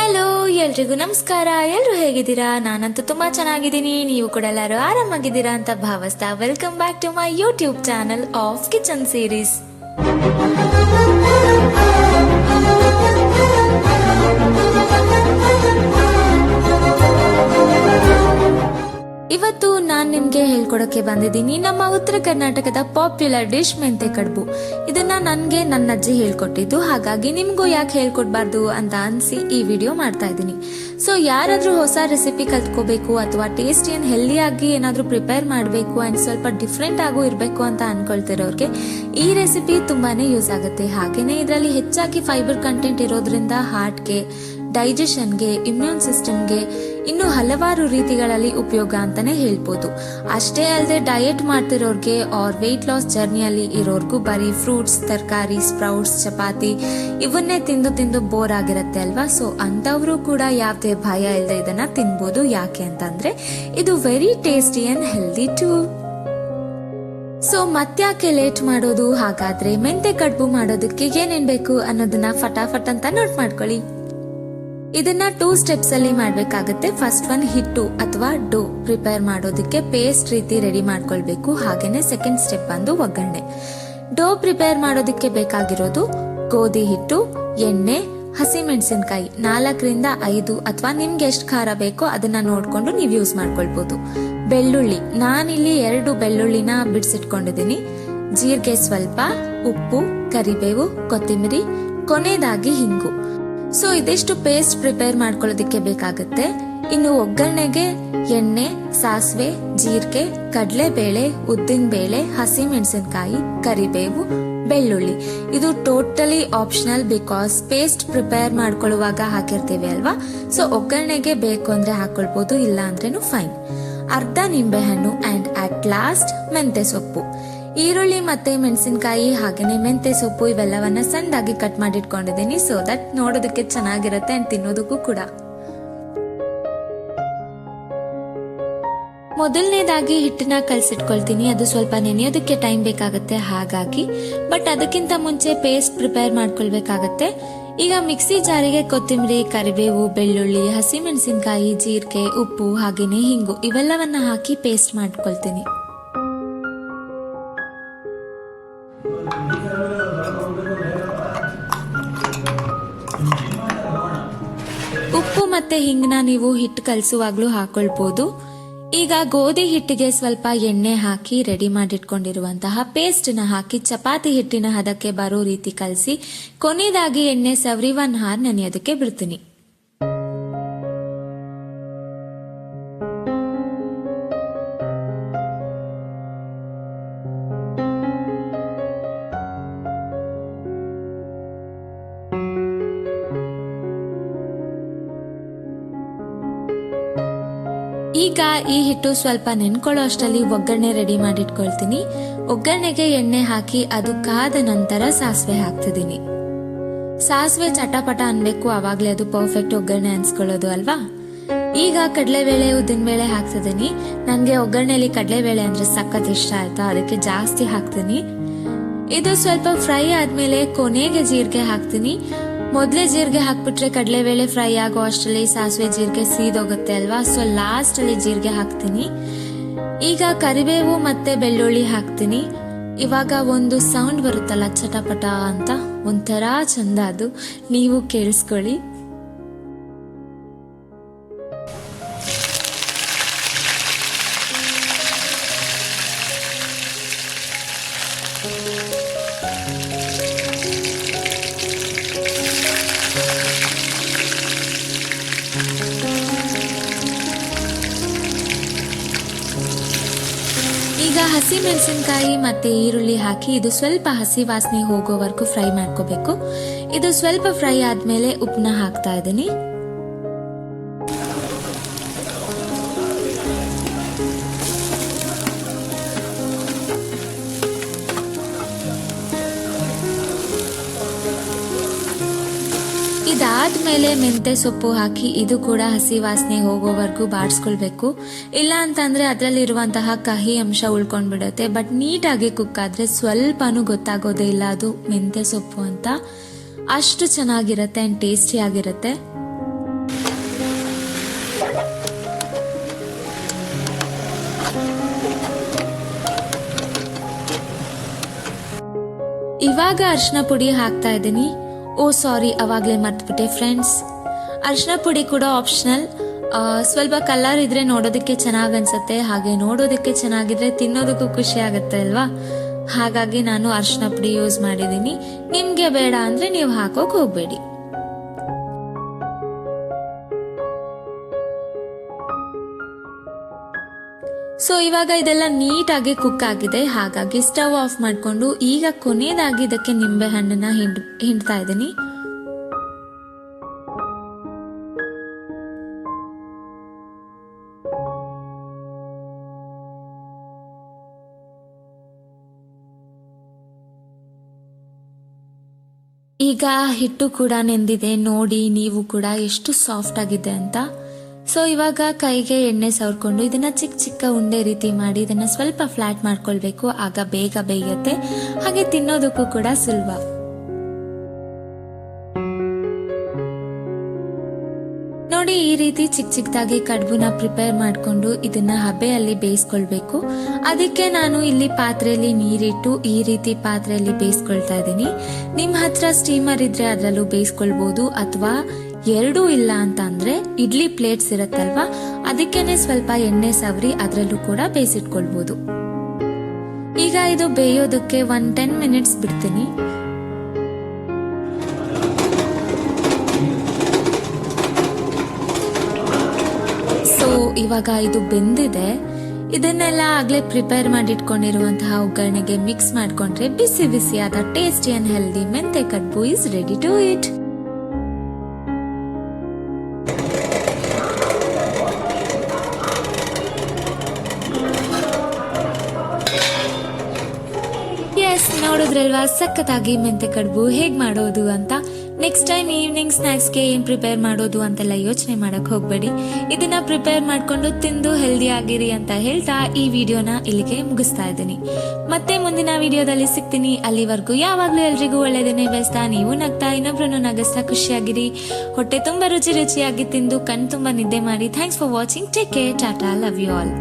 Hello, ಎಲ್ರಿಗೂ ನಮಸ್ಕಾರ. ಎಲ್ರು ಹೇಗಿದ್ದೀರಾ? ನಾನಂತೂ ತುಂಬಾ ಚೆನ್ನಾಗಿದ್ದೀನಿ. ನೀವು ಕೂಡ ಎಲ್ಲರೂ ಆರಾಮಾಗಿದ್ದೀರಾ ಅಂತ ಭಾವಿಸ್ತಾ welcome back to my YouTube channel of kitchen series. ಇವತ್ತು ನಾನ್ ನಿಮ್ಗೆ ಹೇಳ್ಕೊಡಕ್ಕೆ ಬಂದಿದ್ದೀನಿ ನಮ್ಮ ಉತ್ತರ ಕರ್ನಾಟಕದ ಪಾಪ್ಯುಲರ್ ಡಿಶ್ ಮೆಂತೆ ಕಡುಬು. ಇದನ್ನ ನನ್ಗೆ ನನ್ನ ಅಜ್ಜಿ ಹೇಳ್ಕೊಟ್ಟಿದ್ದು, ಹಾಗಾಗಿ ನಿಮ್ಗೂ ಯಾಕೆ ಹೇಳ್ಕೊಡ್ಬಾರ್ದು ಅಂತ ಅನ್ಸಿ ಈ ವಿಡಿಯೋ ಮಾಡ್ತಾ ಇದ್ದೀನಿ. ಸೊ ಯಾರಾದ್ರೂ ಹೊಸ ರೆಸಿಪಿ ಕಲ್ತ್ಕೋಬೇಕು ಅಥವಾ ಟೇಸ್ಟಿ ಅಂಡ್ ಹೆಲ್ದಿ ಆಗಿ ಏನಾದ್ರೂ ಪ್ರಿಪೇರ್ ಮಾಡಬೇಕು ಅಂಡ್ ಸ್ವಲ್ಪ ಡಿಫ್ರೆಂಟ್ ಆಗು ಇರಬೇಕು ಅಂತ ಅನ್ಕೊಳ್ತಿರೋರ್ಗೆ ಈ ರೆಸಿಪಿ ತುಂಬಾನೇ ಯೂಸ್ ಆಗುತ್ತೆ. ಹಾಗೇನೆ ಇದರಲ್ಲಿ ಹೆಚ್ಚಾಗಿ ಫೈಬರ್ ಕಂಟೆಂಟ್ ಇರೋದ್ರಿಂದ ಹಾರ್ಟ್ಗೆ, ಡೈಜೆಷನ್ಗೆ, ಇಮ್ಯೂನ್ ಸಿಸ್ಟಮ್ಗೆ ಇನ್ನು ಹಲವಾರು ರೀತಿಗಳಲ್ಲಿ ಉಪಯೋಗ ಅಂತಾನೆ ಹೇಳ್ಬೋದು. ಅಷ್ಟೇ ಅಲ್ಲದೆ ಡಯಟ್ ಮಾಡ್ತಿರೋರ್ಗೆ ಆರ್ ವೆಯ್ಟ್ ಲಾಸ್ ಜರ್ನಿಯಲ್ಲಿ ಇರೋರ್ಗೂ ಬರೀ ಫ್ರೂಟ್ಸ್, ತರಕಾರಿ, ಸ್ಪ್ರೌಟ್ಸ್, ಚಪಾತಿ ಇವನ್ನೇ ತಿಂದು ತಿಂದು ಬೋರ್ ಆಗಿರತ್ತೆ ಅಲ್ವಾ. ಸೊ ಅಂತವ್ರು ಕೂಡ ಯಾವುದೇ ಭಯ ಇಲ್ಲದೆ ಇದನ್ನ ತಿನ್ಬೋದು. ಯಾಕೆ ಅಂತಂದ್ರೆ ಇದು very tasty and healthy too. So ಮತ್ತ್ಯಾಕೆ ಲೇಟ್ ಮಾಡೋದು? ಹಾಗಾದ್ರೆ ಮೆಂತೆ ಕಡುಬು ಮಾಡೋದಕ್ಕೆ ಏನೇನ್ ಬೇಕು ಅನ್ನೋದನ್ನ ಫಟಾಫಟ್ ಅಂತ ನೋಟ್ ಮಾಡ್ಕೊಳ್ಳಿ. ಇದನ್ನ 2 ಸ್ಟೆಪ್ಸ್ ಅಲ್ಲಿ ಮಾಡ್ಬೇಕಾಗತ್ತೆ. ಫಸ್ಟ್ ಒನ್ ಹಿಟ್ಟು ಅಥವಾ ಡೋ ಪ್ರಿಪೇರ್ ಮಾಡೋದಕ್ಕೆ ಪೇಸ್ಟ್ ರೀತಿ ರೆಡಿ ಮಾಡ್ಕೊಳ್ಬೇಕು. ಹಾಗೇನೆ ಸೆಕೆಂಡ್ ಸ್ಟೆಪ್ ಬಂದು ಒಗ್ಗರಣೆ. ಡೋ ಪ್ರಿಪೇರ್ ಮಾಡೋದಕ್ಕೆ ಬೇಕಾಗಿರೋದು ಗೋಧಿ ಹಿಟ್ಟು, ಎಣ್ಣೆ, ಹಸಿಮೆಣಸಿನಕಾಯಿ 4ರಿಂದ 5 ಅಥವಾ ನಿಮ್ಗೆ ಎಷ್ಟು ಖಾರ ಬೇಕೋ ಅದನ್ನ ನೋಡ್ಕೊಂಡು ನೀವು ಯೂಸ್ ಮಾಡ್ಕೊಳ್ಬಹುದು. ಬೆಳ್ಳುಳ್ಳಿ, ನಾನಿಲ್ಲಿ 2 ಬೆಳ್ಳುಳ್ಳಿನ ಬಿಡಿಸಿಟ್ಕೊಂಡಿದ್ದೀನಿ. ಜೀರಿಗೆ ಸ್ವಲ್ಪ, ಉಪ್ಪು, ಕರಿಬೇವು, ಕೊತ್ತಂಬರಿ, ಕೊನೆಯದಾಗಿ ಹಿಂಗು. ಸೊ ಇದಿಷ್ಟು ಪೇಸ್ಟ್ ಪ್ರಿಪೇರ್ ಮಾಡ್ಕೊಳ್ಳೋದಕ್ಕೆ ಬೇಕಾಗುತ್ತೆ. ಇನ್ನು ಒಗ್ಗರಣೆಗೆ ಎಣ್ಣೆ, ಸಾಸಿವೆ, ಜೀರಿಗೆ, ಕಡಲೆಬೇಳೆ, ಉದ್ದಿನ ಬೇಳೆ, ಹಸಿಮೆಣಸಿನಕಾಯಿ, ಕರಿಬೇವು, ಬೆಳ್ಳುಳ್ಳಿ. ಇದು totally optional because paste prepare ಮಾಡ್ಕೊಳ್ಳುವಾಗ ಹಾಕಿರ್ತೀವಿ ಅಲ್ವಾ. ಸೊ ಒಗ್ಗರಣೆಗೆ ಬೇಕು ಅಂದ್ರೆ ಹಾಕೊಳ್ಬಹುದು, ಇಲ್ಲ ಅಂದ್ರೇನು ಫೈನ್. ಅರ್ಧ ನಿಂಬೆಹಣ್ಣು ಅಂಡ್ ಅಟ್ ಲಾಸ್ಟ್ ಮೆಂತೆ ಸೊಪ್ಪು. ಈರುಳ್ಳಿ ಮತ್ತೆ ಮೆಣಸಿನಕಾಯಿ ಹಾಗೇನೆ ಮೆಂತೆ ಸೊಪ್ಪು ಇವೆಲ್ಲವನ್ನ ಸಣ್ಣದಾಗಿ ಕಟ್ ಮಾಡಿಟ್ಕೊಂಡಿದ್ದೀನಿ. ಸೊ ದಟ್ ನೋಡೋದಕ್ಕೆ ಚೆನ್ನಾಗಿರುತ್ತೆ ಅಂಡ್ ತಿನ್ನೋದಕ್ಕೂ ಕೂಡ. ಮೊದಲನೇದಾಗಿ ಹಿಟ್ಟನ್ನ ಕಲಸಿಟ್ಕೊಳ್ತೀನಿ. ಅದು ಸ್ವಲ್ಪ ನೆನೆಯೋದಕ್ಕೆ ಟೈಮ್ ಬೇಕಾಗುತ್ತೆ ಹಾಗಾಗಿ. ಬಟ್ ಅದಕ್ಕಿಂತ ಮುಂಚೆ ಪೇಸ್ಟ್ ಪ್ರಿಪೇರ್ ಮಾಡ್ಕೊಳ್ಬೇಕಾಗತ್ತೆ. ಈಗ ಮಿಕ್ಸಿ ಜಾರಿಗೆ ಕೊತ್ತಂಬರಿ, ಕರಿಬೇವು, ಬೆಳ್ಳುಳ್ಳಿ, ಹಸಿಮೆಣಸಿನಕಾಯಿ, ಜೀರಿಗೆ, ಉಪ್ಪು ಹಾಗೇನೆ ಹಿಂಗು ಇವೆಲ್ಲವನ್ನ ಹಾಕಿ ಪೇಸ್ಟ್ ಮಾಡ್ಕೊಳ್ತೀನಿ. ಉಪ್ಪು ಮತ್ತೆ ಹಿಂಗನ ನೀವು ಹಿಟ್ಟು ಕಲಸುವಾಗ್ಲೂ ಹಾಕೊಳ್ಬಹುದು. ಈಗ ಗೋಧಿ ಹಿಟ್ಟಿಗೆ ಸ್ವಲ್ಪ ಎಣ್ಣೆ ಹಾಕಿ ರೆಡಿ ಮಾಡಿಟ್ಕೊಂಡಿರುವಂತಹ ಪೇಸ್ಟ್ ನ ಹಾಕಿ ಚಪಾತಿ ಹಿಟ್ಟಿನ ಹದಕ್ಕೆ ಬರೋ ರೀತಿ ಕಲಸಿ ಕೊನೆಯದಾಗಿ ಎಣ್ಣೆ ಸವರಿ 1 hour ನೆನೆಯೋದಕ್ಕೆ ಬಿಡ್ತೀನಿ. ಈಗ ಈ ಹಿಟ್ಟು ಸ್ವಲ್ಪ ನೆನ್ಕೊಳ್ಳೋ ಅಷ್ಟರಲ್ಲಿ ಒಗ್ಗರಣೆ ರೆಡಿ ಮಾಡಿಟ್ಕೊಳ್ತೀನಿ. ಒಗ್ಗರಣೆಗೆ ಎಣ್ಣೆ ಹಾಕಿ ಅದು ಕಾದ ನಂತರ ಸಾಸಿವೆ ಹಾಕ್ತಿದ್ದೀನಿ. ಸಾಸಿವೆ ಚಟಪಟ ಅನ್ಬೇಕು, ಅವಾಗ್ಲೇ ಅದು ಪರ್ಫೆಕ್ಟ್ ಒಗ್ಗರಣೆ ಅನ್ಸ್ಕೊಳ್ಳೋದು ಅಲ್ವಾ. ಈಗ ಕಡಲೆಬೇಳೆ, ಉದ್ದಿನಬೇಳೆ ಹಾಕ್ತಿದ್ದೀನಿ. ನನ್ಗೆ ಒಗ್ಗರಣೆಯಲ್ಲಿ ಕಡಲೆಬೇಳೆ ಅಂದ್ರೆ ಸಖತ್ ಇಷ್ಟ ಆಯ್ತಾ, ಅದಕ್ಕೆ ಜಾಸ್ತಿ ಹಾಕ್ತೀನಿ. ಇದು ಸ್ವಲ್ಪ ಫ್ರೈ ಆದ್ಮೇಲೆ ಕೊನೆಗೆ ಜೀರಿಗೆ ಹಾಕ್ತೀನಿ. ಮೊದಲೇ ಜೀರಿಗೆ ಹಾಕ್ಬಿಟ್ರೆ ಕಡಲೆಬೇಳೆ ಫ್ರೈ ಆಗೋ ಅಷ್ಟರಲ್ಲಿ ಸಾಸಿವೆ ಜೀರಿಗೆ ಸೀದೋಗುತ್ತೆ ಅಲ್ವಾ. ಸೊ ಲಾಸ್ಟ್ ಅಲ್ಲಿ ಜೀರಿಗೆ ಹಾಕ್ತೀನಿ. ಈಗ ಕರಿಬೇವು ಮತ್ತೆ ಬೆಳ್ಳುಳ್ಳಿ ಹಾಕ್ತೀನಿ. ಇವಾಗ ಒಂದು ಸೌಂಡ್ ಬರುತ್ತಲ್ಲ ಚಟಪಟ ಅಂತ, ಒಂಥರ ಚಂದ, ಅದು ನೀವು ಕೇಳಿಸ್ಕೊಳ್ಳಿ. ಈಗ ಹಸಿ ಮೆಣಸಿನಕಾಯಿ ಮತ್ತೆ ಈರುಳ್ಳಿ ಹಾಕಿ ಇದು ಸ್ವಲ್ಪ ಹಸಿ ವಾಸನೆ ಹೋಗೋವರೆಗೂ ಫ್ರೈ ಮಾಡ್ಕೋಬೇಕು. ಇದು ಸ್ವಲ್ಪ ಫ್ರೈ ಆದ್ಮೇಲೆ ಉಪ್ಪನ್ನ ಹಾಕ್ತಾ ಇದ್ದೀನಿ. ಇದಾದ್ಮೇಲೆ ಮೆಂತೆ ಸೊಪ್ಪು ಹಾಕಿ ಇದು ಕೂಡ ಹಸಿ ವಾಸನೆ ಹೋಗೋವರೆಗೂ ಬಾಡಿಸ್ಕೊಳ್ಬೇಕು. ಇಲ್ಲ ಅಂತಂದ್ರೆ ಅದರಲ್ಲಿರುವಂತಹ ಕಹಿ ಅಂಶ ಉಳ್ಕೊಂಡ್ಬಿಡುತ್ತೆ. ಬಟ್ ನೀಟಾಗಿ ಕುಕ್ ಆದ್ರೆ ಸ್ವಲ್ಪನೂ ಗೊತ್ತಾಗೋದೇ ಇಲ್ಲ ಅದು ಮೆಂತೆ ಸೊಪ್ಪು ಅಂತ. ಅಷ್ಟು ಚೆನ್ನಾಗಿರುತ್ತೆ ಅಂಡ್ ಟೇಸ್ಟಿ ಆಗಿರುತ್ತೆ. ಇವಾಗ ಅರಿಶಿನ ಪುಡಿ ಹಾಕ್ತಾ ಇದ್ದೀನಿ. ಸಾರಿ, ಅವಾಗ್ಲೇ ಮರ್ತ್ಬಿಟ್ಟೆ ಫ್ರೆಂಡ್ಸ್. ಅರಿಶಿನ ಪುಡಿ ಕೂಡ ಆಪ್ಷನಲ್. ಸ್ವಲ್ಪ ಕಲರ್ ಇದ್ರೆ ನೋಡೋದಕ್ಕೆ ಚೆನ್ನಾಗ್ ಅನ್ಸುತ್ತೆ, ಹಾಗೆ ನೋಡೋದಕ್ಕೆ ಚೆನ್ನಾಗಿದ್ರೆ ತಿನ್ನೋದಕ್ಕೂ ಖುಷಿ ಆಗುತ್ತೆ ಅಲ್ವಾ. ಹಾಗಾಗಿ ನಾನು ಅರಿಶಿನ ಪುಡಿ ಯೂಸ್ ಮಾಡಿದೀನಿ. ನಿಮ್ಗೆ ಬೇಡ ಅಂದ್ರೆ ನೀವು ಹಾಕೋಕ್ ಹೋಗ್ಬೇಡಿ. ಸೊ ಇವಾಗ ಇದೆಲ್ಲ ನೀಟಾಗಿ ಕುಕ್ ಆಗಿದೆ. ಹಾಗಾಗಿ ಸ್ಟವ್ ಆಫ್ ಮಾಡ್ಕೊಂಡು ಈಗ ಕೊನೆಯದಾಗಿ ಇದಕ್ಕೆ ನಿಂಬೆ ಹಣ್ಣನ್ನ ಹಿಂಡ್ತಾ ಇದ್ದೀನಿ. ಈಗ ಹಿಟ್ಟು ಕೂಡ ನೆಂದಿದೆ. ನೋಡಿ ನೀವು ಕೂಡ ಎಷ್ಟು ಸಾಫ್ಟ್ ಆಗಿದೆ ಅಂತ. ಸೊ ಇವಾಗ ಕೈಗೆ ಎಣ್ಣೆ ಸವರ್ಕೊಂಡು ಇದನ್ನ ಚಿಕ್ಕ ಚಿಕ್ಕ ಉಂಡೆ ರೀತಿ ಮಾಡಿ ಇದನ್ನ ಸ್ವಲ್ಪ ಫ್ಲಾಟ್ ಮಾಡ್ಕೊಳ್ಬೇಕು. ಆಗ ಬೇಗ ಬೇಯುತ್ತೆ, ಹಾಗೆ ತಿನ್ನೋದಕ್ಕೂ ಕೂಡ ಸುಲಭ. ನೋಡಿ ಈ ರೀತಿ ಚಿಕ್ಕ ಚಿಕ್ಕದಾಗಿ ಕಡುಬುನ ಪ್ರಿಪೇರ್ ಮಾಡ್ಕೊಂಡು ಇದನ್ನ ಹಬೆಯಲ್ಲಿ ಬೇಯಿಸ್ಕೊಳ್ಬೇಕು. ಅದಕ್ಕೆ ನಾನು ಇಲ್ಲಿ ಪಾತ್ರೆಯಲ್ಲಿ ನೀರಿಟ್ಟು ಈ ರೀತಿ ಪಾತ್ರೆಯಲ್ಲಿ ಬೇಯಿಸ್ಕೊಳ್ತಾ ಇದ್ದೀನಿ. ನಿಮ್ ಹತ್ರ ಸ್ಟೀಮರ್ ಇದ್ರೆ ಅದ್ರಲ್ಲೂ ಬೇಯಿಸ್ಕೊಳ್ಬಹುದು, ಅಥವಾ ಎರಡೂ ಇಲ್ಲ ಅಂತ ಅಂದ್ರೆ ಇಡ್ಲಿ ಪ್ಲೇಟ್ಸ್ ಇರತ್ತಲ್ವಾ, ಅದಕ್ಕೇನೆ ಸ್ವಲ್ಪ ಎಣ್ಣೆ ಸವರಿ ಅದ್ರಲ್ಲೂ ಕೂಡ ಬೇಯಿಸಿಟ್ಕೊಳ್ಬಹುದು. ಈಗ ಇದು ಬೇಯೋದಕ್ಕೆ 10 ಮಿನಿಟ್ಸ್ ಬಿಡ್ತೀನಿ. ಸೊ ಇವಾಗ ಇದು ಬೆಂದಿದೆ. ಇದನ್ನೆಲ್ಲ ಆಗ್ಲೇ ಪ್ರಿಪೇರ್ ಮಾಡಿಟ್ಕೊಂಡಿರುವಂತಹ ಒಗ್ಗರಣೆಗೆ ಮಿಕ್ಸ್ ಮಾಡ್ಕೊಂಡ್ರೆ ಬಿಸಿ ಬಿಸಿಯಾದ ಟೇಸ್ಟಿ ಅಂಡ್ ಹೆಲ್ದಿ ಮೆಂತೆ ಕಡುಬು ಇಸ್ ರೆಡಿ ಟು ಈಟ್. ನೋಡಿದ್ರಲ್ವಾ ಸಖತ್ತಾಗಿ ಮೆಂತೆ ಕಡುಬು ಹೇಗ್ ಮಾಡೋದು ಅಂತ. ನೆಕ್ಸ್ಟ್ ಟೈಮ್ ಈವ್ನಿಂಗ್ ಸ್ನಾಕ್ಸ್ಗೆ ಏನ್ ಪ್ರಿಪೇರ್ ಮಾಡೋದು ಅಂತೆಲ್ಲ ಯೋಚನೆ ಮಾಡಕ್ ಹೋಗ್ಬೇಡಿ. ಇದನ್ನ ಪ್ರಿಪೇರ್ ಮಾಡ್ಕೊಂಡು ತಿಂದು ಹೆಲ್ದಿ ಆಗಿರಿ ಅಂತ ಹೇಳ್ತಾ ಈ ವಿಡಿಯೋನ ಇಲ್ಲಿಗೆ ಮುಗಿಸ್ತಾ ಇದ್ದೀನಿ. ಮತ್ತೆ ಮುಂದಿನ ವಿಡಿಯೋದಲ್ಲಿ ಸಿಗ್ತೀನಿ. ಅಲ್ಲಿವರೆಗೂ ಯಾವಾಗ್ಲೂ ಎಲ್ರಿಗೂ ಒಳ್ಳೆದೇನೆ ಬಯಸ್ತಾ, ನೀವು ನಗ್ತಾ ಇನ್ನೊಬ್ರನ್ನು ನಗಿಸ್ತಾ ಖುಷಿಯಾಗಿರಿ. ಹೊಟ್ಟೆ ತುಂಬಾ ರುಚಿಯಾಗಿ ತಿಂದು ಕಣ್ ತುಂಬಾ ನಿದ್ದೆ ಮಾಡಿ. Thanks for watching. Take care. Tata. Love you all.